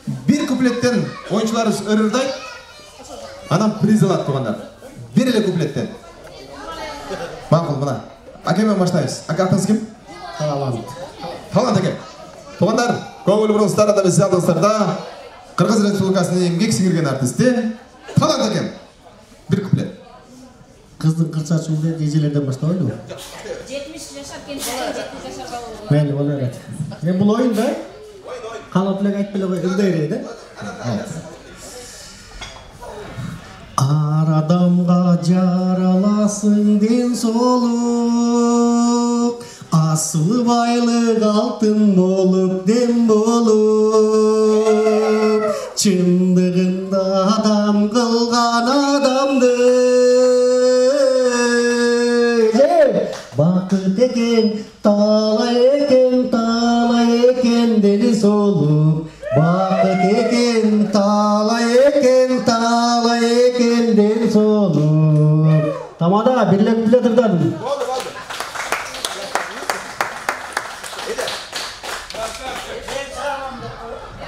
Bir kupletten oyuncularımız örürdey. Anam priz alат tuğanlar. Bir ele kupletten. Mağul buna. Akemen başlayız. Aka atınız kim? Talant. Talant ake. Tuğanlar, көңіл бұрыныстар да біз алдыңыздарда Қырғыз Республикасының еңбек сіңірген артисті Talant ake. Bir kuplet. Kızdın kırsaçımda gecelerden başlayalım. 70 yaşap gençler 70 yaşap olur. Belli olur evet. Bu oyunda kalıplık ait bile ildeyireydi. Aradamga jaralasın den soluk, aslı baylık altın bolup dem bolup, çındığında adam kılgan adamdı. Bakıt eken, talay eken deli soluk. Bakıt eken, talay eken deli soluk. Tamam da birlik tırdan.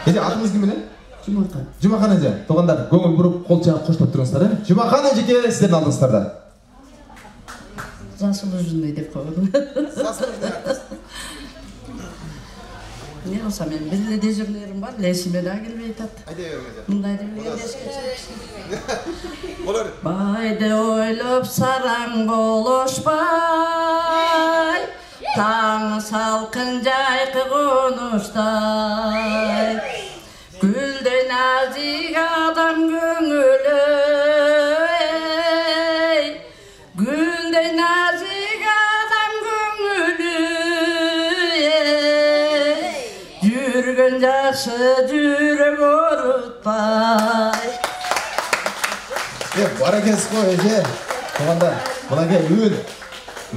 Ece atınız kim bilen? Jumakan. Jumakan Ece. Tuğanlar, көңіл бұрып қол жағып қоштап тұрыңыздар. Jumakan Ece'ге сіздердің алдыңыздарда. Заслуженный деп қойдым. Не болса мен бізде дежурлерім бар, лесіме да келмей тат. Мұндайды білген Байды ойлып сараң болышпай, таң салқын жайқы қоныштай, гүлдей назик адам көңілі, гүлдей назик адам көңілі, жүрген жақсы жүрек орытпай. Бар екенсіз ғой, Ece. Туғандар, мұнаке үн,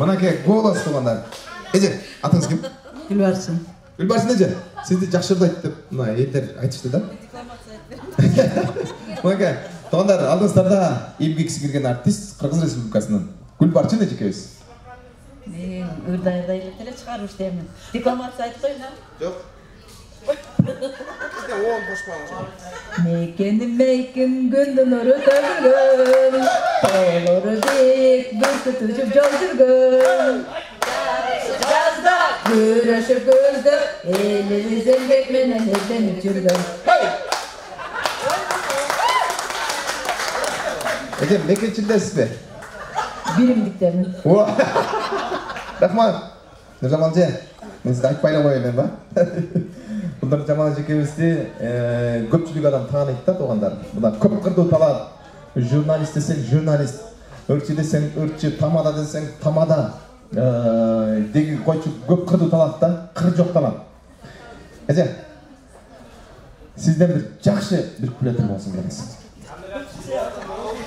мұнаке голос туғандар. Ece, атыңыз кім? Гүлбарсын. Гүлбарсын Ece, сізді жақшырды айтты деп, мұна елдер айтышты да? Мұнаке, туғандар, алдыңыздарда еңбек сіңірген артист Қырғыз Республикасының Гүлбарсын Ecекебіз. Үрдайда електеле шығару іштемін. Дипломация айтып қойын, Жоқ. Meykenim gönlünürü dövgün, Doğru dik bürküt uçup coldurgun. Yazda güreşip güldük, elimizden bekmenen evlenip yürgün. Ece, mekеншілдесіз бе? Birimdiklerim. Рахмат. Нұржамал Же, мен сізді айтпайлы қойымен ба? Бұлдар Жамал Ejекебізді көпшілік адам таниды да туғандар. Бұда көп қырды талап. Журналист десең журналист, өртші десең өртші, тамада десең тамада. Деген қойшы көп қырды талап да, қыр жоқ талап. Эже, сізден бір жақшы бір күлетір болсын беріңіз.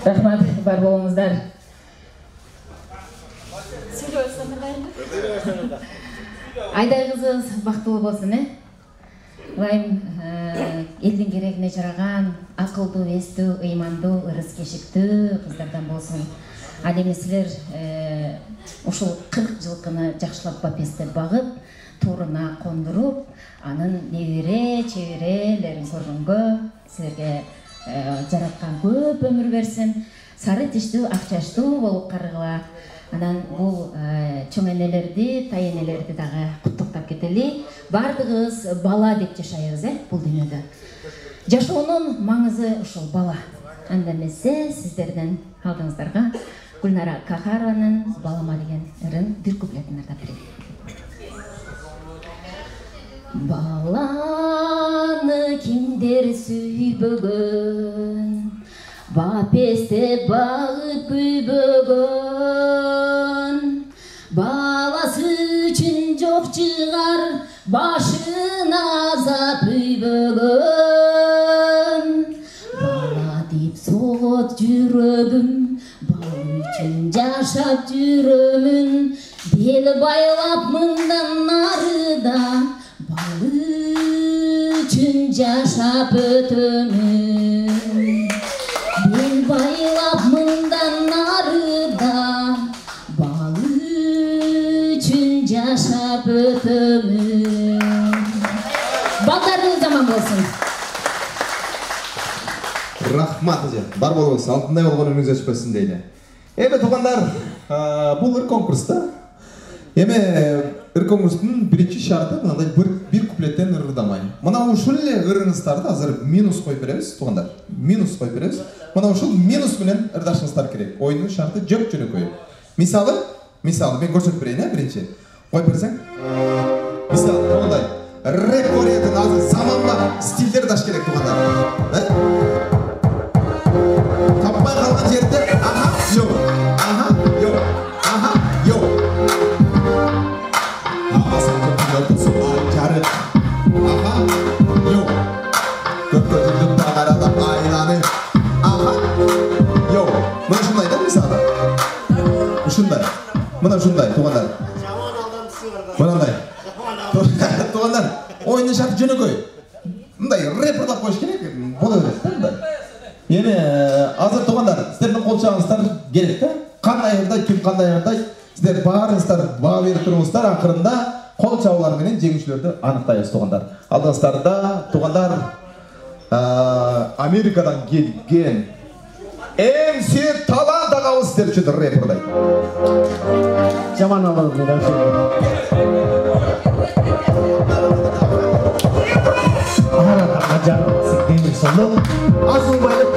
Рахмат, бар болыңыздар. Айдай қызыңыз бақтылы болсын, Лайым елдің керегіне жараған, ақылды, есті, ыйманды, ырыс кешікті қыздардан болсын. Әлемесілер ұшыл 40 жылқыны жақшылап бапесті бағып, турына қондырып, анын невере, чеверелерін көргенге сілерге жаратқан көп өмір берсін. Сары тишті, ақчашты болып қарғыла. Анан бұл чөңенелерді, тайенелерді дағы құттықтап кетелі. Бардығыз бала деп жашайыз, бұл дүниеде. Жашауының маңызы ұшыл бала. Әндемесе сіздерден алдыңыздарға Гүлнара Кахараның балама деген ірін бір куплетін ардап береді. Баланы кімдер сүйбөгөн, бапесте бағып күйбөгөн, баласы үшін жоқ шығар, башын азап үйбөгөн. Бала деп соғыт жүрөгім, бал үшін жашап жүремін, бел байлап мындан нарыда, бал үшін жашап өтөмін. Бел байлап мындан нарыда, бал үшін жашап өтөмін. Балдарыңыз аман болсын. Рахмат эже. Бар болуңуз, алтындай болгон өмүңүз өчпөсүн дейли. Эми туугандар, бул ыр конкурс да. Эми ыр конкурстун биринчи шарты мындай бир куплеттен ырдамай. Мына ушул эле ырыңыздарды азыр минус коюп беребиз, туугандар. Минус коюп беребиз. Мына ушул минус менен ырдашыңыздар керек. Оюндун шарты жөп жөнөкөй. Мисалы мен көрсөтүп берейин, биринчи. Коюп берсең. Мисалы мындай рэп орыятын азыр заманбап стилдер даш керек, туугандар. Таппай калган жерде аха, жок. Аха, жок. Аха, жок. Аха, yok. Gökyüzünde dağarada aylanır. Aha, yok. Mına şunday da misali. Şunday. Mına şunday, tuğanlar. Mınanday. Tuğanlar, oyunun şartı jönökөй. Mınday reperda koyuş gerek. Bola berет, mınday. Yeni azır tuğanlar, sizlerden kol çağınızlar gerek de. Qanday ырдай, kim qanday ырдай. Sizler barыңыздар, баа берип туруңуздар, акырында кол чабуулар менен жеңүүчүлөрдү аныктайбыз, туугандар. Алдыңыздарда туугандар Америкадан келген MC Талант агабыз сиздер үчүн рэп ырдайт. Жаман абал менен Ара жаным сиздер сонун азубайып.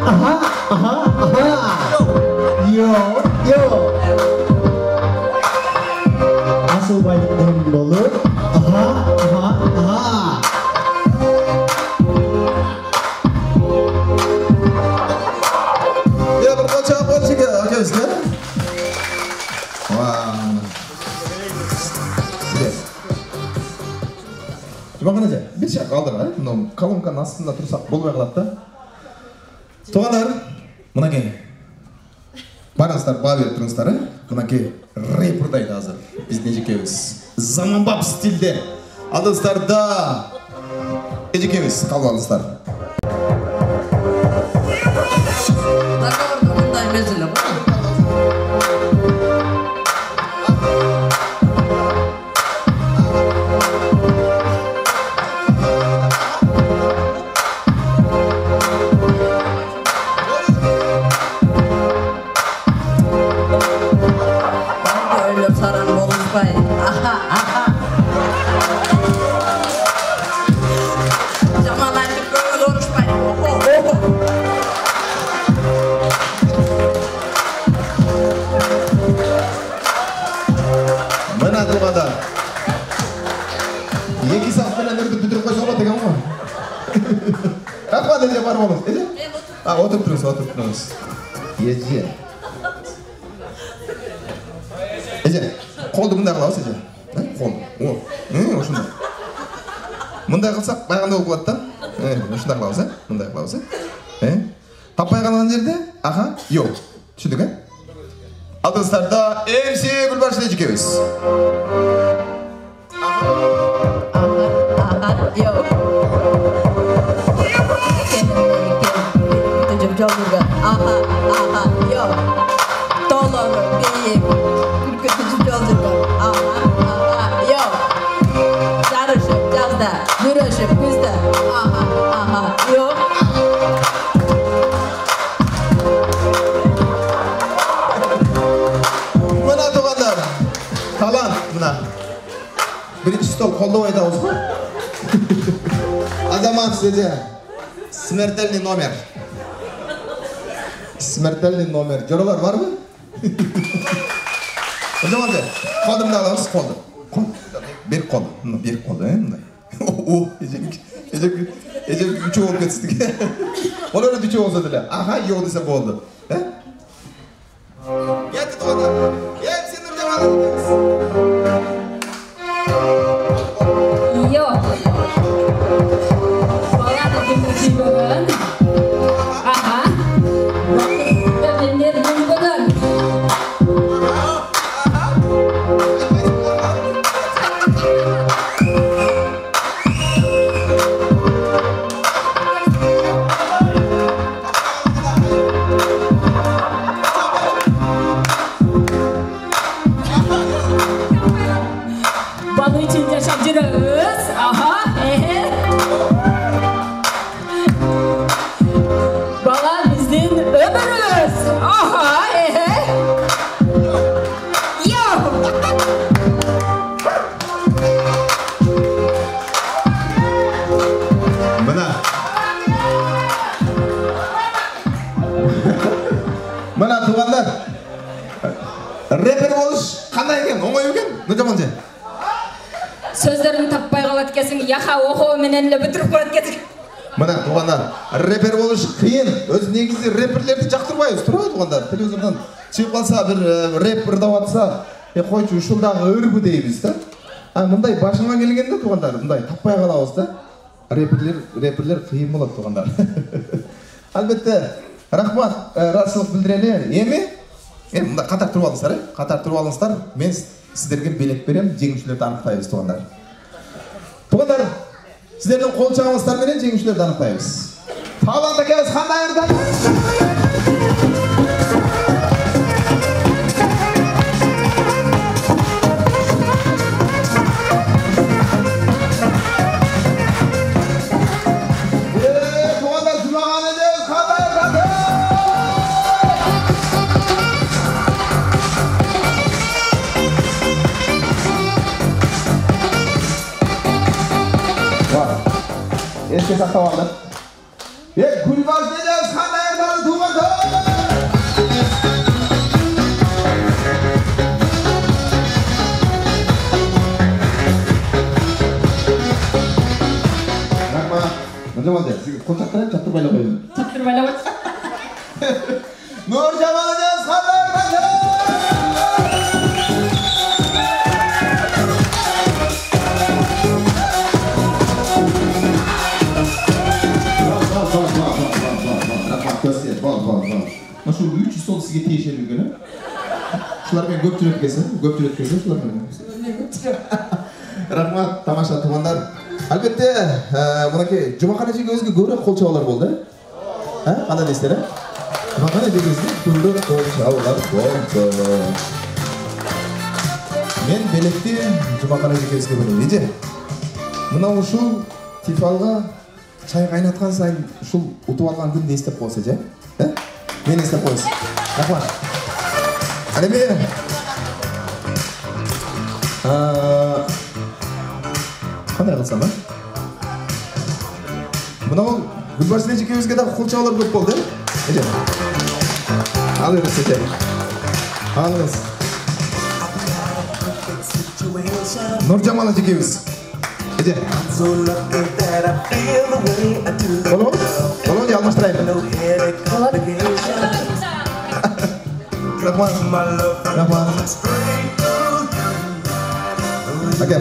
Аха, аха, аха. Yo. Asılbaylıktan bolur. Aha. Ya bir koça akabizga. Bakın aja, bir şey kaldır ha. Kolonkanın aslında tursak bolbay kalat da. Tuğanlar, mınakey. Barыңыздар баа берип туруңуздар, мынакей рэп ырдайт азыр. Биз эжекебиз. Заманбап стилде. Алдыңыздарда эжекебиз, кабыл алыңыздар. Договорда мындай мезеле бар. Oturup durunuz. Ece. Koldu mınday kılabız, Ece. Kol. Oşunday. Mınday kılsak, bayağında olup kıladı da. Oşunday kılabız, mınday kılabız. Tappay kalan yerde, aha, yok. Düşündük, ha? Aldığınızlarda MC Gülbaşı'da ejekebиz. Aha, yok. Aha, yok. Dolları büyük, ürkütücü yolculuk. Aha, yok. Sarışıp yazda, yürüyüşüp güzde. Aha, yok. Mına tuğanlar, talant mına. Birinci stol kolda oydağız mı? Azamat size. Смертельный номер. Смертельный номер. Жоралар var mı? O zaman de, kolumda alalım, kolum. Bir kol, bir kol, Ece üçü olup geçtik. Onlar üçü olsa dile. Aha, yok dese oldu. Geldi doğru. Gel sen Nurcan Yok. Bala da gümrücü bugün. Aha. Ben nerede bugün? Mana. Mana tuğanlar. Rapper oluş qanday ekan? Oңой ekan? Nurjamonji. Sözlerini tapmay qalat kesin, yaha oxo menen le bitirip qo'yat kesin. Mana tuğanlar, rapper oluş qiyin. Öz negizi rapperlerdi jaqtırbayбыз, turadi tuğanlar. Televizordan chiqib qalsa bir rapper da'vatsa, qo'ychi ушулдагы өрбү deymiz da. Мындай башыңа келгенде туғандар, мындай таппай қалабыз да. Рэперлер қиын болады туғандар. Албетте, рахмат, разышылық білдірелі. Мында қатар тұрып алыңыздар, қатар тұрып алыңыздар. Мен сіздерге белек берем, жеңушілерді анықтаймыз туғандар. Туғандар, сіздердің қол шағыңыздарменен жеңушілерді анықтаймыз. Талант екеуміз қандай ырда? Esке saqtab aldım. Gulbaz deyeceğiz, qanday erdali tuğanlar. Rahmat. Nurjamonji, sizga qo'l chaqtirib, chaqtirib qo'ying. Chaqtirib qo'ying. Nurjamon deyeceğiz, qanday erdali. Şu 300 sol sizge teyişeli günü. Şular ben göptür ötkesi, şular ben. Rahmat, tamaşa tuğanlar. Albatta, bunaki Jumaqanachiga o'ziga ko'ra qo'lchavolar bo'ldi. Ha, qanday deysizlar? Jumaqanachiga o'ziga turli qo'lchavolar bo'ldi. Men belekti Jumaqanachiga o'ziga ko'ra. Necha? Mına uşul tifalga çay qaynatgan sayin uşul utib olgan kunni estab qo'ysa-chi? Ha? Men estab qo'ysiz. Rahmat. Ana men qanday qilsam ha? Buni Gulbarsin ikkovizga da qo'lchavolar ko'p bo'ldi. Necha? Alamiz necha? Alamiz. Nurjamon ikkoviz. Necha? Bolon almashtiraymi? Rahmat. Rahmat. Aka.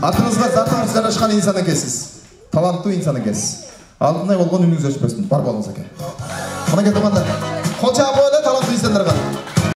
Atınızga zatınızdan aşkan insan ekesiz. Talantlı insan ekesiz. Altınday olgan ününüz öçmesin. Var bolunuz aka. Bana gel tamamda. Koça böyle talantlı insanlar var.